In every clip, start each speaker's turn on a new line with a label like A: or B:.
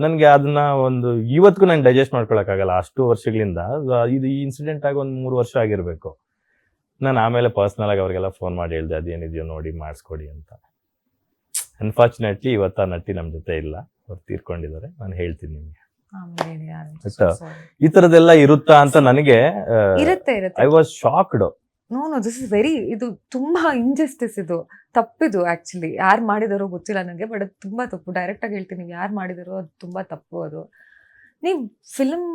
A: ನನ್ಗೆ ಅದನ್ನ ಒಂದು ಇವತ್ತಿಗೂ ನಂಗೆ ಡೈಜೆಸ್ಟ್ ಮಾಡ್ಕೊಳಕ್ಕಾಗಲ್ಲ. ಅಷ್ಟು ವರ್ಷಗಳಿಂದ ಇದು ಈ ಇನ್ಸಿಡೆಂಟ್ ಆಗಿ ಒಂದು 3 ವರ್ಷ ಆಗಿರ್ಬೇಕು. ನಾನು ಆಮೇಲೆ ಪರ್ಸನಲ್ ಆಗಿ ಅವ್ರಿಗೆಲ್ಲ ಫೋನ್ ಮಾಡಿ ಹೇಳ್ದೆ, ಅದೇನಿದೆಯೋ ನೋಡಿ ಮಾಡಿಸ್ಕೊಡಿ ಅಂತ. ಅನ್ಫಾರ್ಚುನೇಟ್ಲಿ ಇವತ್ತು ಆ ನಟಿ ನಮ್ಮ ಜೊತೆ ಇಲ್ಲ, ಅವ್ರು ತೀರ್ಕೊಂಡಿದ್ದಾರೆ. ನಾನು ಹೇಳ್ತೀನಿ ನಿಮ್ಗೆ ಈ ತರದೆಲ್ಲ ಇರುತ್ತಾ ಅಂತ. ನನಗೆ I was shocked.
B: No this is very, ಇದು ತುಂಬಾ ಇಂಜಸ್ಟಿಸ್, ಇದು ತಪ್ಪಿದು. ಆಕ್ಚುಲಿ ಯಾರು ಮಾಡಿದಾರೋ ಗೊತ್ತಿಲ್ಲ ನನಗೆ, ಬಟ್ ಅದು ತುಂಬಾ ತಪ್ಪು. ಡೈರೆಕ್ಟ್ ಆಗಿ ಹೇಳ್ತೀನಿ, ನೀವು ಯಾರು ಮಾಡಿದಾರೋ ಅದು ತುಂಬಾ ತಪ್ಪು. ಅದು ನೀವು ಫಿಲ್ಮ್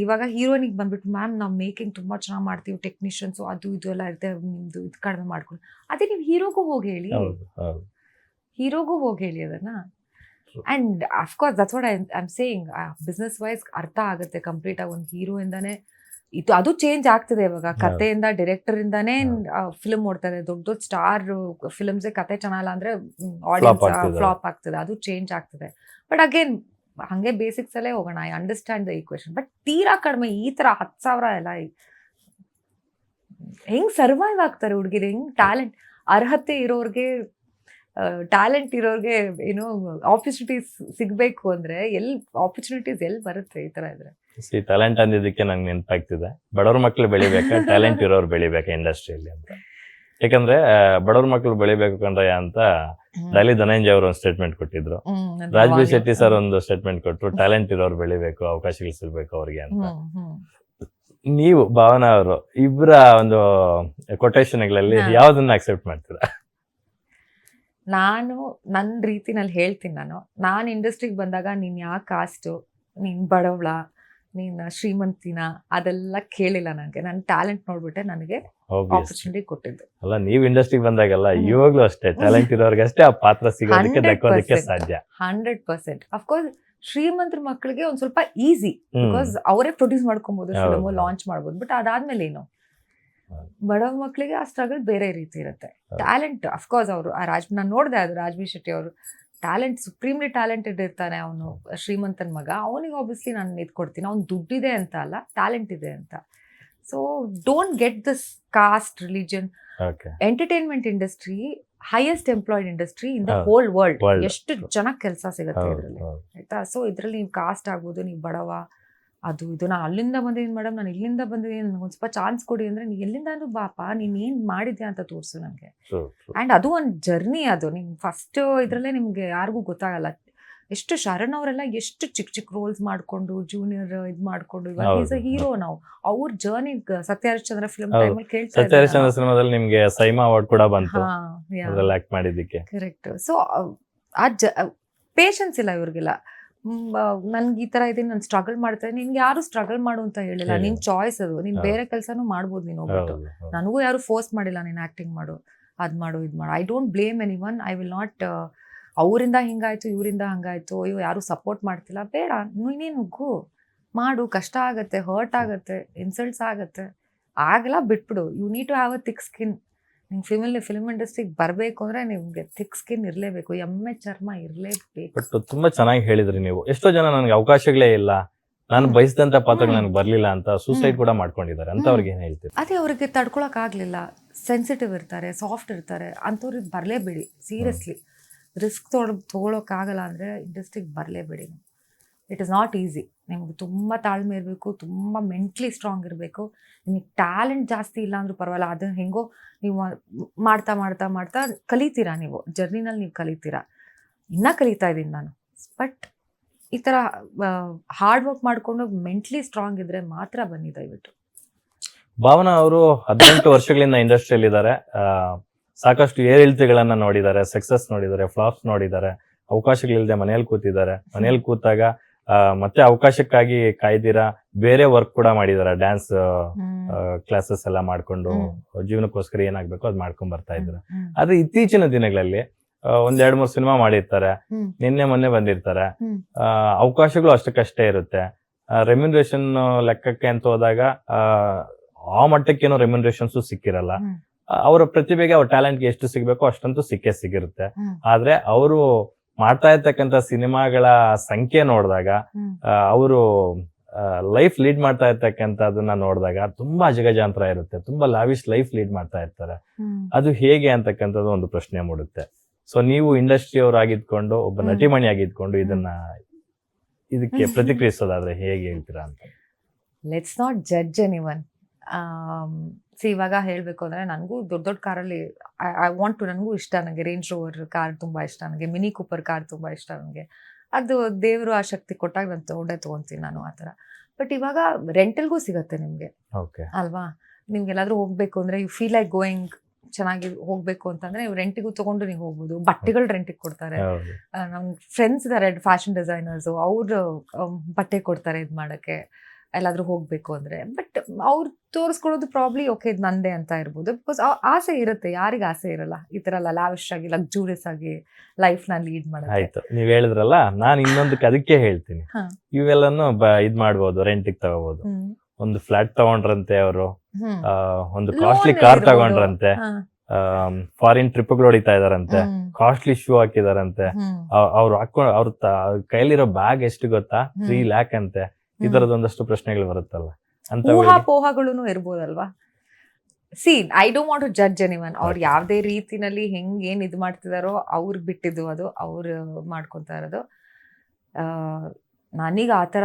B: ಇವಾಗ ಹೀರೋಯಿನಿಗೆ ಬಂದ್ಬಿಟ್ಟು, ಮ್ಯಾಮ್ ನಾವು ಮೇಕಿಂಗ್ ತುಂಬಾ ಚೆನ್ನಾಗಿ ಮಾಡ್ತೀವಿ, ಟೆಕ್ನಿಷಿಯನ್ಸು ಅದು ಇದು ಎಲ್ಲ ಇರುತ್ತೆ, ನಿಮ್ದು ಇದು ಕಡಿಮೆ ಮಾಡ್ಕೊಂಡು, ಅದೇ ನೀವು ಹೀರೋಗೂ ಹೋಗಿ ಹೇಳಿ, ಹೀರೋಗೂ ಹೋಗಿ ಹೇಳಿ ಅದನ್ನ. And of course that's what I am saying. Business wise ಅರ್ಥ ಆಗುತ್ತೆ ಕಂಪ್ಲೀಟ್ ಆಗಿ. ಒಂದು ಹೀರೋ ಇಂದಾನೆ ಇದು ಅದು ಚೇಂಜ್ ಆಗ್ತದೆ ಇವಾಗ. ಕಥೆಯಿಂದ ಡೈರೆಕ್ಟರ್ ಇಂದಾನೇ ಫಿಲ್ಮ್ ಓಡ್ತಾರೆ. ದೊಡ್ಡ ದೊಡ್ಡ ಸ್ಟಾರ್ ಫಿಲ್ಮ್ಸ್ ಕತೆ ಚೆನ್ನಾಗಿಲ್ಲ ಅಂದ್ರೆ ಆಡಿಯನ್ಸ್ ಫ್ಲಾಪ್ ಆಗ್ತದೆ, ಅದು ಚೇಂಜ್ ಆಗ್ತದೆ. ಬಟ್ ಅಗೇನ್ ಹಂಗೆ ಬೇಸಿಕ್ಸ್ ಅಲ್ಲೇ ಹೋಗೋಣ. I understand the equation. But ತೀರಾ ಕಡಿಮೆ ಈ ತರ 10,000 ಎಲ್ಲ ಹೆಂಗ್ ಸರ್ವೈವ್ ಆಗ್ತಾರೆ ಹುಡುಗಿರು? ಹೆಂಗ್ ಟ್ಯಾಲೆಂಟ್, ಅರ್ಹತೆ ಇರೋರ್ಗೆ, ಟ್ಯಾಲೆಂಟ್ ಇರೋರ್ಗೆ ಏನೋ ಆಪರ್ಚುನಿಟೀಸ್ ಸಿಗ್ಬೇಕು ಅಂದ್ರೆ ಆಪರ್ಚುನಿಟೀಸ್ ಎಲ್ಲಿ ಬರುತ್ತೆ ಈ ತರ ಇದ್ರೆ?
A: ಟ್ಯಾಲೆಂಟ್ ಅಂದಿದ್ದಕ್ಕೆ ನಂಗೆ ನೆನಪಾಗ್ತಿದೆ, ಬಡವ್ರ ಮಕ್ಳು ಬೆಳಿಬೇಕಾ ಟ್ಯಾಲೆಂಟ್ ಇರೋರು ಬೆಳಿಬೇಕಾ ಇಂಡಸ್ಟ್ರಿಯಲ್ಲಿ ಅಂತ. ಯಾಕಂದ್ರೆ ಬಡವ್ರ ಮಕ್ಳು ಬೆಳಿಬೇಕು ಕಂಡ್ರಯ್ಯ ಅಂತ ಡಾಲಿ ಧನಂಜಯ ಅವರು ಒಂದು ಸ್ಟೇಟ್ಮೆಂಟ್ ಕೊಟ್ಟಿದ್ರು. ರಾಜ್ಬಿ ಶೆಟ್ಟಿ ಸರ್ ಒಂದು ಸ್ಟೇಟ್ಮೆಂಟ್ ಕೊಟ್ರು, ಟ್ಯಾಲೆಂಟ್ ಇರೋರು ಬೆಳಿಬೇಕು, ಅವಕಾಶಗಳು ಸಿಗ್ಬೇಕು ಅವ್ರಿಗೆ ಅಂತ. ನೀವು ಭಾವನಾ ಅವರು ಇಬ್ಬರ ಒಂದು ಕೊಟೇಶನ್ಗಳಲ್ಲಿ ಯಾವ್ದನ್ನ ಅಕ್ಸೆಪ್ಟ್ ಮಾಡ್ತೀರಾ?
B: ನಾನು ನನ್ನ ರೀತಿನಲ್ಲಿ ಹೇಳ್ತೀನಿ. ನಾನು ಇಂಡಸ್ಟ್ರಿಗೆ ಬಂದಾಗ ನೀನ್ ಯಾವ ಕಾಸ್ಟು, ನೀನ್ ಬಡವಳ, ನೀನ್ ಶ್ರೀಮಂತಿನ, ಅದೆಲ್ಲ ಕೇಳಿಲ್ಲ ನನಗೆ. ನನ್ನ ಟ್ಯಾಲೆಂಟ್ ನೋಡ್ಬಿಟ್ಟೆ ನನಗೆ ಆಪರ್ಚುನಿಟಿ ಕೊಟ್ಟಿದ್ದು.
A: ಅಲ್ಲ, ನೀವು ಇಂಡಸ್ಟ್ರಿಗೆ ಬಂದಾಗಲ್ಲ ಇವಾಗ್ಲೂ ಅಷ್ಟೇ ಟ್ಯಾಲೆಂಟ್ ಇರೋರ್ಗೆ ಅಷ್ಟೇ ಆ ಪಾತ್ರ ಸಿಗೋದಕ್ಕೆ ದಕ್ಕೋದಕ್ಕೆ ಸಾಧ್ಯ.
B: 100%. ಅಫ್ಕೋರ್ಸ್ ಶ್ರೀಮಂತರ ಮಕ್ಕಳಿಗೆ ಒಂದ್ ಸ್ವಲ್ಪ ಈಸಿ, ಬಿಕಾಸ್ ಅವರೇ ಪ್ರೊಡ್ಯೂಸ್ ಮಾಡ್ಕೊಬಹುದು, ಫಿಲ್ಮ್ ಲಾಂಚ್ ಮಾಡ್ಬೋದು. ಬಟ್ ಅದಾದ್ಮೇಲೆ ಏನು, ಬಡವ ಮಕ್ಕಳಿಗೆ ಆ ಸ್ಟ್ರಗಲ್ ಬೇರೆ ರೀತಿ ಇರುತ್ತೆ. ಟ್ಯಾಲೆಂಟ್ ಅಫ್ಕೋರ್ಸ್ ಅವರು ನಾನು ನೋಡಿದೆ, ಅದು ರಾಜ್ಬಿ ಶೆಟ್ಟಿ ಅವರು ಟ್ಯಾಲೆಂಟ್, ಸುಪ್ರೀಮ್ಲಿ ಟ್ಯಾಲೆಂಟೆಡ್ ಇರ್ತಾನೆ ಅವನು, ಶ್ರೀಮಂತನ ಮಗ. ಅವನಿಗೆ ಆಬ್ವಿಯಸ್ಲಿ ನಾನು ಇದು ಕೊಡ್ತೀನಿ, ಅವ್ನು ದುಡ್ಡಿದೆ ಅಂತ ಅಲ್ಲ, ಟ್ಯಾಲೆಂಟ್ ಇದೆ ಅಂತ. So don't get this cost, religion. Entertainment industry highest employed industry in the whole world. ಎಷ್ಟು ಜನಕ್ಕೆ ಕೆಲಸ ಸಿಗುತ್ತೆ ಇದರಲ್ಲಿ, ಆಯ್ತಾ? ಸೊ ಇದರಲ್ಲಿ ನೀವು ಕಾಸ್ಟ್ ಆಗ್ಬೋದು, ನೀವು ಬಡವ, ಅದು ಇದು, ನಾನು ಅಲ್ಲಿಂದ ಬಂದಿದ್ದೀನಿ ಮೇಡಮ್, ನಾನು ಇಲ್ಲಿಂದ ಬಂದಿದ್ದೀನಿ, ನನಗೆ ಒಂದು ಸ್ವಲ್ಪ ಚಾನ್ಸ್ ಕೊಡಿ ಅಂದ್ರೆ, ನೀವು ಎಲ್ಲಿಂದಾನು ಬಾಪಾ, ನೀನ್ ಏನ್ ಮಾಡಿದ್ಯಾ ಅಂತ ತೋರಿಸು ನನಗೆ. ಆ್ಯಂಡ್ ಅದು ಒಂದು ಜರ್ನಿ. ಅದು ನಿಮ್ ಫಸ್ಟ್ ಇದರಲ್ಲೇ ನಿಮ್ಗೆ ಯಾರಿಗೂ ಗೊತ್ತಾಗಲ್ಲ. ಎಷ್ಟು ಶರಣ್ ಅವರೆಲ್ಲ ಎಷ್ಟು ಚಿಕ್ಕ ಚಿಕ್ಕ ರೋಲ್ಸ್ ಮಾಡ್ಕೊಂಡು, ಜೂನಿಯರ್ ಇದು ಮಾಡ್ಕೊಂಡು, ಇವಾಗ ಈಸ್ ಅ ಹೀರೋ. ನಾವು ಅವ್ರ ಜರ್ನಿ ಸತ್ಯ ಹರಿಶ್ಚಂದ್ರ ಫಿಲ್ಮ್ ಟೈಮಲ್ಲಿ ಕೇಳ್ತಾ
A: ಸತ್ಯ ಹರಿಶ್ಚಂದ್ರ ಸಿನಿಮಾದಲ್ಲಿ ನಿಮ್ಗೆ ಸೈಮಾ ಅವಾರ್ಡ್ ಕೂಡ ಬಂತು ಅದ್ರಲ್ಲಿ ಆಕ್ಟ್ ಮಾಡಿದ್ದಕ್ಕೆ.
B: ಕರೆಕ್ಟ್. ಸೊ ಆ ಪೇಷನ್ಸ್ ಇಲ್ಲ ಇವ್ರಿಗೆಲ್ಲ. ನನ್ಗೆ ಈ ತರ ಇದೀನಿ, ನಾನು ಸ್ಟ್ರಗಲ್ ಮಾಡ್ತೇನೆ, ನಿನ್ಗೆ ಯಾರು ಸ್ಟ್ರಗಲ್ ಮಾಡು ಅಂತ ಹೇಳಿಲ್ಲ, ನಿನ್ ಚಾಯ್ಸ್ ಅದು. ನೀನ್ ಬೇರೆ ಕೆಲಸನೂ ಮಾಡ್ಬೋದು ನೀನು ಹೋಗ್ಬಿಟ್ಟು. ನನಗೂ ಯಾರು ಫೋರ್ಸ್ ಮಾಡಿಲ್ಲ ನೀನ್ ಆಕ್ಟಿಂಗ್ ಮಾಡು, ಅದ್ ಮಾಡು, ಇದ್ ಮಾಡು. I don't blame any one. I will not ಅವರಿಂದ ಹಿಂಗಾಯ್ತು, ಇವರಿಂದ ಹಂಗಾಯ್ತು, ಅಯ್ಯೋ ಯಾರು ಸಪೋರ್ಟ್ ಮಾಡ್ತಿಲ್ಲ, ಬೇಡ, ನೀನೇನು ನುಗ್ಗು ಮಾಡು. ಕಷ್ಟ ಆಗತ್ತೆ, ಹರ್ಟ್ ಆಗತ್ತೆ, ಇನ್ಸಲ್ಟ್ಸ್ ಆಗತ್ತೆ, ಆಗಲ್ಲ ಬಿಟ್ಬಿಡು. You need to have a thick skin. ನಿಮ್ಗೆ ಫಿಲ್ಮ್ ಇಂಡಸ್ಟ್ರಿಗೆ ಬರಬೇಕು ಅಂದ್ರೆ ನಿಮ್ಗೆ ಥಿಕ್ ಸ್ಕಿನ್ ಇರಲೇಬೇಕು, ಎಮ್ಮೆ ಚರ್ಮ ಇರಲೇಬೇಕು.
A: ಬಟ್ ತುಂಬಾ ಚೆನ್ನಾಗಿ ಹೇಳಿದ್ರಿ ನೀವು. ಎಷ್ಟೋ ಜನ ನನಗೆ ಅವಕಾಶಗಳೇ ಇಲ್ಲ, ನಾನು ಬಯಸಿದಂತ ಪಾತ್ರಗಳು ನನಗೆ ಬರ್ಲಿಲ್ಲ ಅಂತ ಸೂಸೈಡ್ ಕೂಡ ಮಾಡ್ಕೊಂಡಿದ್ದಾರೆ. ಅಂತ ಅವ್ರಿಗೆ ಏನ್ ಹೇಳ್ತೀವಿ?
B: ಅದೇ ಅವ್ರಿಗೆ ತಡ್ಕೊಳಕ್ ಆಗ್ಲಿಲ್ಲ, ಸೆನ್ಸಿಟಿವ್ ಇರ್ತಾರೆ, ಸಾಫ್ಟ್ ಇರ್ತಾರೆ, ಅಂಥವ್ರಿಗೆ ಬರಲೇಬೇಡಿ. ಸೀರಿಯಸ್ಲಿ ರಿಸ್ಕ್ ತೊಗೊಳಕ್ ಆಗಲ್ಲ ಅಂದ್ರೆ ಇಂಡಸ್ಟ್ರಿಗೆ ಬರಲೇಬೇಡಿ. It is not easy. ನಿಮ್ಗೆ ತುಂಬ ತಾಳ್ಮೆ ಇರಬೇಕು, ತುಂಬ ಮೆಂಟ್ಲಿ ಸ್ಟ್ರಾಂಗ್ ಇರಬೇಕು. ನಿಮಗೆ ಟ್ಯಾಲೆಂಟ್ ಜಾಸ್ತಿ ಇಲ್ಲ ಅಂದ್ರೂ ಪರವಾಗಿಲ್ಲ, ಅದನ್ನ ಹೆಂಗೋ ನೀವು ಮಾಡ್ತಾ ಮಾಡ್ತಾ ಮಾಡ್ತಾ ಕಲಿತೀರಾ. ನೀವು ಜರ್ನಿನಲ್ಲಿ ನೀವು ಕಲಿತೀರಾ. ಇನ್ನೂ ಕಲಿತಾ ಇದ್ದೀನಿ ನಾನು. ಬಟ್ ಈ ಥರ ಹಾರ್ಡ್ ವರ್ಕ್ ಮಾಡಿಕೊಂಡು ಮೆಂಟ್ಲಿ ಸ್ಟ್ರಾಂಗ್ ಇದ್ರೆ ಮಾತ್ರ ಬನ್ನಿ ದಯವಿಟ್ಟು.
A: ಭಾವನಾ ಅವರು 18 ವರ್ಷಗಳಿಂದ ಇಂಡಸ್ಟ್ರಿಯಲ್ಲಿ ಇದ್ದಾರೆ. ಸಾಕಷ್ಟು ಏರಿಳಿತಗಳನ್ನ ನೋಡಿದ್ದಾರೆ, ಸಕ್ಸಸ್ ನೋಡಿದ್ದಾರೆ, ಫ್ಲಾಪ್ಸ್ ನೋಡಿದ್ದಾರೆ, ಅವಕಾಶಗಳಿಲ್ಲದೆ ಮನೇಲಿ ಕೂತಿದ್ದಾರೆ. ಮನೇಲಿ ಕೂತಾಗ ಮತ್ತೆ ಅವಕಾಶಕ್ಕಾಗಿ ಕಾಯ್ದಿರಾ ಬೇರೆ ವರ್ಕ್ ಕೂಡ ಮಾಡಿದಾರೆ. ಡ್ಯಾನ್ಸ್ ಕ್ಲಾಸಸ್ ಎಲ್ಲ ಮಾಡ್ಕೊಂಡು ಜೀವನಕ್ಕೋಸ್ಕರ ಏನಾಗ್ಬೇಕು ಅದ್ ಮಾಡ್ಕೊಂಡ್ ಬರ್ತಾ ಇದ್ದಾರೆ. ಆದ್ರೆ ಇತ್ತೀಚಿನ ದಿನಗಳಲ್ಲಿ 1-2-3 ಸಿನಿಮಾ ಮಾಡಿರ್ತಾರೆ, ನಿನ್ನೆ ಮೊನ್ನೆ ಬಂದಿರ್ತಾರೆ. ಅವಕಾಶಗಳು ಅಷ್ಟಕ್ಕಷ್ಟೇ ಇರುತ್ತೆ. ರೆಮ್ಯುನರೇಷನ್ ಲೆಕ್ಕಕ್ಕೆ ಅಂತ ಹೋದಾಗ ಆ ಮಟ್ಟಕ್ಕೇನೋ ರೆಮ್ಯುನರೇಷನ್ಸ್ ಸಿಕ್ಕಿರಲ್ಲ. ಅವರ ಪ್ರತಿಭೆಗೆ, ಅವ್ರ ಟ್ಯಾಲೆಂಟ್ಗೆ ಎಷ್ಟು ಸಿಗ್ಬೇಕೋ ಅಷ್ಟಂತೂ ಸಿಕ್ಕಿರುತ್ತೆ. ಆದ್ರೆ ಅವರು ಮಾಡ್ತಾ ಇರ್ತಕ್ಕಂಥ ಸಿನಿಮಾಗಳ ಸಂಖ್ಯೆ ನೋಡಿದಾಗ, ಅವರು ಲೈಫ್ ಲೀಡ್ ಮಾಡ್ತಾ ಇರ್ತಕ್ಕಂಥದನ್ನ ನೋಡಿದಾಗ ತುಂಬಾ ಅಜಗಜಾಂತರ ಇರುತ್ತೆ. ತುಂಬಾ ಲಾವಿಶ್ ಲೈಫ್ ಲೀಡ್ ಮಾಡ್ತಾ ಇರ್ತಾರೆ. ಅದು ಹೇಗೆ ಅಂತಕ್ಕಂಥದ್ದು ಒಂದು ಪ್ರಶ್ನೆ ಮೂಡುತ್ತೆ. ಸೊ ನೀವು ಇಂಡಸ್ಟ್ರಿ ಅವರಾಗಿದ್ಕೊಂಡು, ಒಬ್ಬ ನಟಿಮಣಿ ಆಗಿದ್ಕೊಂಡು ಇದನ್ನ ಇದಕ್ಕೆ ಪ್ರತಿಕ್ರಿಯಿಸೋದಾದ್ರೆ ಹೇಗೆ ಹೇಳ್ತೀರಾ ಅಂತ?
B: Let's not judge anyone. ಇವಾಗ ಹೇಳಬೇಕು ಅಂದರೆ ನನಗೂ ದೊಡ್ಡ ದೊಡ್ಡ ಕಾರಲ್ಲಿ ಐ ವಾಂಟ್ ಟು, ನನಗೂ ಇಷ್ಟ, ನನಗೆ ರೇಂಜ್ ರೋವರ್ ಕಾರ್ ತುಂಬ ಇಷ್ಟ, ನನಗೆ ಮಿನಿ ಕೂಪರ್ ಕಾರ್ ತುಂಬ ಇಷ್ಟ ನನಗೆ. ಅದು ದೇವರು ಆ ಶಕ್ತಿ ಕೊಟ್ಟಾಗ ನಾನು ತೊಗೊಳ್ತೀನಿ ನಾನು ಆ ಥರ. ಬಟ್ ಇವಾಗ ರೆಂಟಲ್ಗೂ ಸಿಗುತ್ತೆ ನಿಮಗೆ
A: ಓಕೆ
B: ಅಲ್ವಾ? ನಿಮ್ಗೆಲ್ಲಾದ್ರೂ ಹೋಗ್ಬೇಕು ಅಂದರೆ ಯು ಫೀಲ್ ಲೈಕ್ ಗೋಯಿಂಗ್, ಚೆನ್ನಾಗಿ ಹೋಗ್ಬೇಕು ಅಂತಂದ್ರೆ ನೀವು ರೆಂಟಿಗೂ ತಗೊಂಡು ನೀವು ಹೋಗ್ಬೋದು. ಬಟ್ಟೆಗಳು ರೆಂಟಿಗೆ ಕೊಡ್ತಾರೆ. ನಮ್ಮ ಫ್ರೆಂಡ್ಸ್ ಇದ್ದಾರೆ ಫ್ಯಾಷನ್ ಡಿಸೈನರ್ಸು, ಅವರು ಬಟ್ಟೆ ಕೊಡ್ತಾರೆ ಇದು ಮಾಡೋಕ್ಕೆ ಎಲ್ಲಾದ್ರೂ ಹೋಗ್ಬೇಕು ಅಂದ್ರೆ. ಬಟ್ ಅವ್ರು ತೋರಿಸ್ಕೊಡೋದು ಪ್ರಾಬ್ಲಿ ಓಕೆ ಇದು ನಂದೇ ಅಂತ ಇರ್ಬೋದು. ಬಿಕಾಸ್ ಆಸೆ ಇರುತ್ತೆ, ಯಾರಿಗೆ ಆಸೆ ಇರಲ್ಲ ಈ ತರ ಎಲ್ಲ ಲಾವಿಶ್ ಆಗಿ ಲಕ್ಸುರಿಯಸ್ ಆಗಿ ಲೈಫ್ ನ ಲೀಡ್ ಮಾಡೋದು.
A: ಆಯ್ತು, ನೀವ್ ಹೇಳಿದ್ರಲ್ಲ, ನಾನು ಇನ್ನೊಂದಕ್ಕೆ ಅದಕ್ಕೆ ಹೇಳ್ತೀನಿ. ಇವೆಲ್ಲನು ಇದ್ ಮಾಡ್ಬೋದು, ರೆಂಟಿಗೆ ತಗೋಬಹುದು. ಒಂದು ಫ್ಲಾಟ್ ತಗೊಂಡ್ರಂತೆ ಅವರು, ಒಂದು ಕಾಸ್ಟ್ಲಿ ಕಾರ್ ತಗೊಂಡ್ರಂತೆ, ಫಾರಿನ್ ಟ್ರಿಪ್ಗಳು ಹೊಡಿತಾ ಇದಾರಂತೆ, ಕಾಸ್ಟ್ಲಿ ಶೂ ಹಾಕಿದಾರಂತೆ, ಅವ್ರು ಹಾಕೊಂಡ್ ಅವ್ರ ಕೈಲಿರೋ ಬ್ಯಾಗ್ ಎಷ್ಟು ಗೊತ್ತಾ, 3 lakh ಅಂತೆ. ಈ ತರದ ಒಂದಷ್ಟು ಪ್ರಶ್ನೆಗಳು ಬರುತ್ತಲ್ಲ, ಅಂತ
B: ಊಹಾಪೋಹಗಳು ಇರ್ಬೋದಲ್ವಾ. See I don't want to judge anyone. ಅವ್ರು ಯಾವ್ದೇ ರೀತಿನಲ್ಲಿ ಏನ್ ಇದು ಮಾಡ್ತಿದಾರೋ ಅವ್ರಿಗೆ ಬಿಟ್ಟಿದ್ದು, ಅದು ಅವ್ರು ಮಾಡ್ಕೊತಾ ಇರೋದು. ನನಗೆ ಆತರ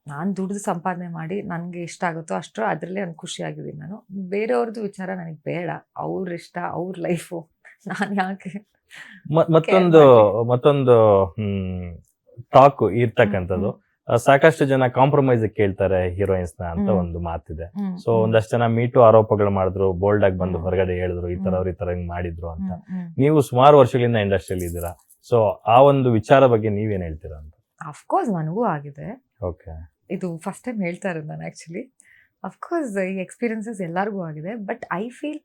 B: ನಾನು ದುಡ್ದು ಸಂಪಾದನೆ ಮಾಡಿ ನನಗೆ ಇಷ್ಟ ಆಗುತ್ತೋ ಅಷ್ಟರ ಅದರಲ್ಲೇ ನಾನು ಖುಷಿಯಾಗಿದ್ದೀನಿ. ನಾನು ಬೇರೆಯವ್ರದ್ದು ವಿಚಾರ ನನಗೆ ಬೇಡ, ಅವ್ರ ಇಷ್ಟ, ಅವ್ರ ಲೈಫು, ನಾನು ಯಾಕೆ.
A: ಮತ್ತೊಂದು ಟಾಕ್ ಇರ್ತಕ್ಕಂಥದ್ದು, ಸಾಕಷ್ಟು ಜನ ಕಾಂಪ್ರಮೈಸ್ ಕೇಳ್ತಾರೆ ಹೀರೋಯಿನ್ಸ್ ನ ಅಂತ ಒಂದು ಮಾತಿದೆ. ಸೊ ಒಂದಷ್ಟು ಜನ ಮೀಟು ಆರೋಪಗಳು ಮಾಡಿದ್ರು, ಬೋಲ್ಡ್ ಆಗಿ ಬಂದು ಹೊರಗಡೆ ಹೇಳಿದ್ರು, ಈ ತರ ಹಿಂಗ್ ಮಾಡಿದ್ರು ಅಂತ. ನೀವು ಸುಮಾರು ವರ್ಷಗಳಿಂದ ಇಂಡಸ್ಟ್ರಿಯಲ್ಲಿ ಇದ್ದೀರಾ, ಸೊ ಆ ಒಂದು ವಿಚಾರ ಬಗ್ಗೆ ನೀವೇನ್ ಹೇಳ್ತೀರಾ ಅಂತ?
B: ಅಫ್ಕೋರ್ಸ್ ನನಗೂ ಆಗಿದೆ.
A: ಓಕೆ,
B: ಇದು ಫಸ್ಟ್ ಟೈಮ್ ಹೇಳ್ತಾ ಇರೋದು ನಾನು ಆಕ್ಚುಲಿ. ಅಫ್ಕೋರ್ಸ್ ಈ ಎಕ್ಸ್ಪೀರಿಯನ್ಸಸ್ ಎಲ್ಲರಿಗೂ ಆಗಿದೆ. ಬಟ್ ಐ ಫೀಲ್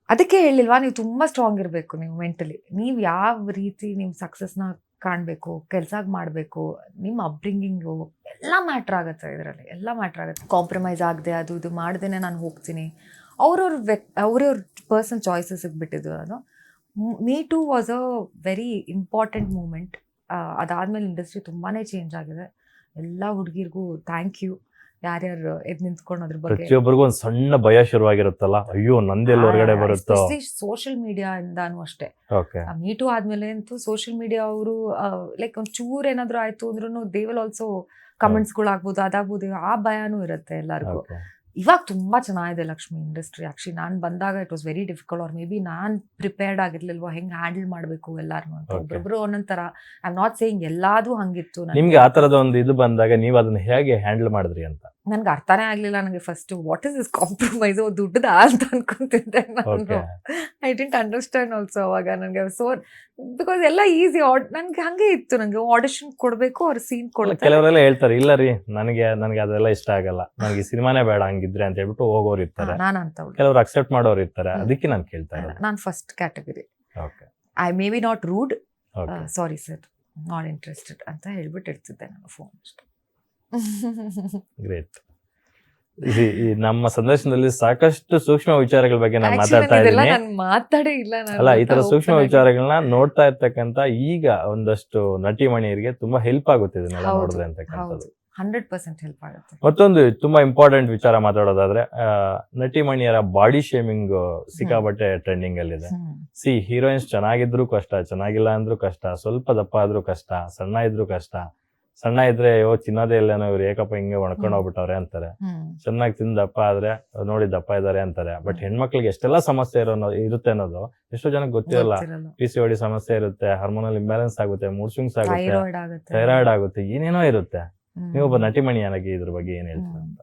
B: ಅದಕ್ಕೆ ಹೇಳಿಲ್ವಾ, ನೀವು ತುಂಬಾ ಸ್ಟ್ರಾಂಗ್ ಇರಬೇಕು ನೀವು ಮೆಂಟಲಿ. ನೀವು ಯಾವ ರೀತಿ ನಿಮ್ಮ ಸಕ್ಸಸ್ನ ಕಾಣಬೇಕು, ಕೆಲಸ ಮಾಡಬೇಕು, ನಿಮ್ಮ ಅಪ್ಬ್ರಿಂಗಿಂಗು ಎಲ್ಲ ಮ್ಯಾಟ್ರ್ ಆಗುತ್ತೆ ಇದರಲ್ಲಿ, ಎಲ್ಲ ಮ್ಯಾಟ್ರ್ ಆಗುತ್ತೆ. ಕಾಂಪ್ರಮೈಸ್ ಆಗದೆ ಅದು ಇದು ಮಾಡ್ದೇನೆ ನಾನು ಹೋಗ್ತೀನಿ, ಅವ್ರವ್ರ ಪರ್ಸನಲ್ ಚಾಯ್ಸಸ್ಗೆ ಬಿಟ್ಟಿದ್ದು ನಾನು. Me too was a very important moment. ಅದಾದ್ಮೇಲೆ ಇಂಡಸ್ಟ್ರಿ ತುಂಬಾ ಚೇಂಜ್ ಆಗಿದೆ. ಎಲ್ಲ ಹುಡುಗಿರ್ಗೂ ಥ್ಯಾಂಕ್ ಯು, ಯಾರ್ಯಾರು ಎದ್ ನಿಂತ್ಕೊಂಡು ಅದ್ರ ಬಗ್ಗೆ.
A: ಪ್ರತಿಯೊಬ್ಬರಿಗೂ ಒಂದು ಸಣ್ಣ ಭಯ ಶುರುವಾಗಿದೆ, ಅಯ್ಯೋ ನಂದೆಲ್ಲ ಹೊರಗಡೆ ಬರುತ್ತೋ.
B: ಸೋಷಿಯಲ್ ಮೀಡಿಯಾ ಇಂದಾನು ಅಷ್ಟೇ.
A: ಓಕೆ,
B: ಮೀಟು ಆದ್ಮೇಲೆ ಅಂತೂ ಸೋಷಿಯಲ್ ಮೀಡಿಯಾ ಅವರು ಲೈಕ್ ಒಂದ್ ಚೂರ್ ಏನಾದ್ರು ಆಯ್ತು ಅಂದ್ರೂ ದೇ ವಿಲ್ ಆಲ್ಸೋ ಕಮೆಂಟ್ಸ್ಗಳು ಆಗ್ಬೋದು, ಅದಾಗ್ಬೋದು, ಆ ಭಯನೂ ಇರುತ್ತೆ ಎಲ್ಲರಿಗೂ. ಇವಾಗ ತುಂಬಾ ಚೆನ್ನಾಗಿದೆ ಲಕ್ಷ್ಮಿ ಇಂಡಸ್ಟ್ರಿ. ಆಕ್ಚುಲಿ ನಾನು ಬಂದಾಗ it was very difficult, or maybe ನಾನ್ ಪ್ರಿಪೇರ್ಡ್ ಆಗಿರ್ಲಿಲ್ವಾ ಹೆಂಗ್ ಹ್ಯಾಂಡಲ್ ಮಾಡ್ಬೇಕು ಎಲ್ಲಾರು ಅಂತ. ಒಬ್ಬೊಬ್ರು ಒಂದೊಂಥರ, ಐ ಆಮ್ ನಾಟ್ ಸೇಯಿಂಗ್ ಎಲ್ಲಾದು ಹಂಗಿತ್ತು.
A: ನಿಮ್ಗೆ ಆ ತರದ ಒಂದು ಇದು ಬಂದಾಗ ನೀವು ಅದನ್ನ ಹೇಗೆ ಹ್ಯಾಂಡಲ್ ಮಾಡಿದ್ರಿ ಅಂತ
B: ನನ್ಗೆ ಅರ್ಥನೇ ಆಗ್ಲಿಲ್ಲ. ನನಗೆ first what is this compromise, ದುಡ್ಡದ ಅಂತ ಅನ್ಕೊಂತಿದ್ದೆ ನಾನು. ಐ ಡಿಂಟ್ ಅಂಡರ್ಸ್ಟ್ಯಾಂಡ್ ಆಲ್ಸೋ ಅವಾಗ ನನಗೆ. ಸೊ ಬಿಕಾಸ್ ಎಲ್ಲ ಈಸಿ, ನನ್ಗೆ ಹಂಗೆ ಇತ್ತು, ನಂಗೆ ಆಡಿಷನ್ ಕೊಡ್ಬೇಕು, ಅವ್ರ ಸೀನ್ ಕೊಡ್ತಾರೆ.
A: ಕೆಲವರೆಲ್ಲ ಹೇಳ್ತಾರೆ, ಇಲ್ಲ ರೀ ನನಗೆ ಅದೆಲ್ಲ ಇಷ್ಟ ಆಗಲ್ಲ, ನನಗೆ ಸಿನಿಮಾನೇ ಬೇಡ ಹಂಗಿದ್ರೆ ಅಂತ ಹೇಳ್ಬಿಟ್ಟು ಹೋಗೋರು ಇರ್ತಾರೆ.
B: ನಾನು ಅಂತ
A: ಕೆಲವರು ಅಕ್ಸೆಪ್ಟ್ ಮಾಡೋರು ಇರ್ತಾರೆ. ಅದಕ್ಕೆ ನಾನು ಕೇಳ್ತಾ ಇರೋದು.
B: ನಾನು first category.
A: Okay,
B: I may be not rude, sorry sir, not interested ಅಂತ ಹೇಳ್ಬಿಟ್ಟು ಇಡ್ತಿದ್ದೆ ನಾನು ಫೋನ್ ಅಷ್ಟೇ.
A: ಗ್ರೇಟ್. ಈ ನಮ್ಮ ಸಂದರ್ಶನದಲ್ಲಿ ಸಾಕಷ್ಟು ಸೂಕ್ಷ್ಮ ವಿಚಾರಗಳ ಬಗ್ಗೆ ನಾನು ಮಾತಾಡ್ತಾ ಇದ್ದೀನಿ. ಅಲ್ಲ, ಈ ತರ ಸೂಕ್ಷ್ಮ ವಿಚಾರಗಳನ್ನ ನೋಡ್ತಾ ಇರ್ತಕ್ಕಂತ ಈಗ ಒಂದಷ್ಟು ನಟಿಮಣಿಯರಿಗೆ ತುಂಬಾ ಹೆಲ್ಪ್ ಆಗುತ್ತೆ ಇದನ್ನೆಲ್ಲ ನೋಡಿದ್ರೆ ಅಂತಕ್ಕಂಥದ್ದು.
B: 100% ಹೆಲ್ಪ್ ಆಗುತ್ತೆ.
A: ಮತ್ತೊಂದು ತುಂಬಾ ಇಂಪಾರ್ಟೆಂಟ್ ವಿಚಾರ ಮಾತಾಡೋದಾದ್ರೆ, ನಟಿಮಣಿಯರ ಬಾಡಿ ಶೇಮಿಂಗ್ ಸಿಕ್ಕಾಬಟ್ಟೆ ಟ್ರೆಂಡಿಂಗ್ ಅಲ್ಲಿ ಇದೆ. ಹೀರೋಯಿನ್ಸ್ ಚೆನ್ನಾಗಿದ್ರು ಕಷ್ಟ, ಚೆನ್ನಾಗಿಲ್ಲ ಅಂದ್ರೂ ಕಷ್ಟ, ಸ್ವಲ್ಪ ದಪ್ಪ ಆದ್ರೂ ಕಷ್ಟ, ಸಣ್ಣ ಇದ್ರು ಕಷ್ಟ. ಸಣ್ಣ ಇದ್ರೆ ಚಿನ್ನದೇ ಇಲ್ಲೇನೋ ಇವ್ರು ಏಕಪ್ಪ ಹಿಂಗೆ ಒಣಕೊಂಡು ಹೋಗ್ಬಿಟ್ಟವ್ರೆ ಅಂತಾರೆ. ಚೆನ್ನಾಗಿ ತಿಂದು ದಪ್ಪ ಆದ್ರೆ ನೋಡಿ ದಪ್ಪ ಇದಾರೆ ಅಂತಾರೆ. ಬಟ್ ಹೆಣ್ಮಕ್ಳಿಗೆ ಎಷ್ಟೆಲ್ಲಾ ಸಮಸ್ಯೆ ಇರುತ್ತೆ ಅನ್ನೋದು ಎಷ್ಟೋ ಜನಕ್ಕೆ ಗೊತ್ತಿರಲ್ಲ. PCOD ಸಮಸ್ಯೆ ಇರುತ್ತೆ, ಹಾರ್ಮೋನಲ್ ಇಂಬ್ಯಾಲೆನ್ಸ್ ಆಗುತ್ತೆ, ಮೂಡ್ ಸ್ವಿಂಗ್ಸ್ ಆಗುತ್ತೆ, ಥೈರಾಯ್ಡ್ ಆಗುತ್ತೆ, ಏನೇನೋ ಇರುತ್ತೆ. ನೀವೊಬ್ಬ ನಟಿಮಣಿಯಾಗಿ ಇದ್ರ ಬಗ್ಗೆ ಏನ್ ಹೇಳ್ತೀರಾ ಅಂತ?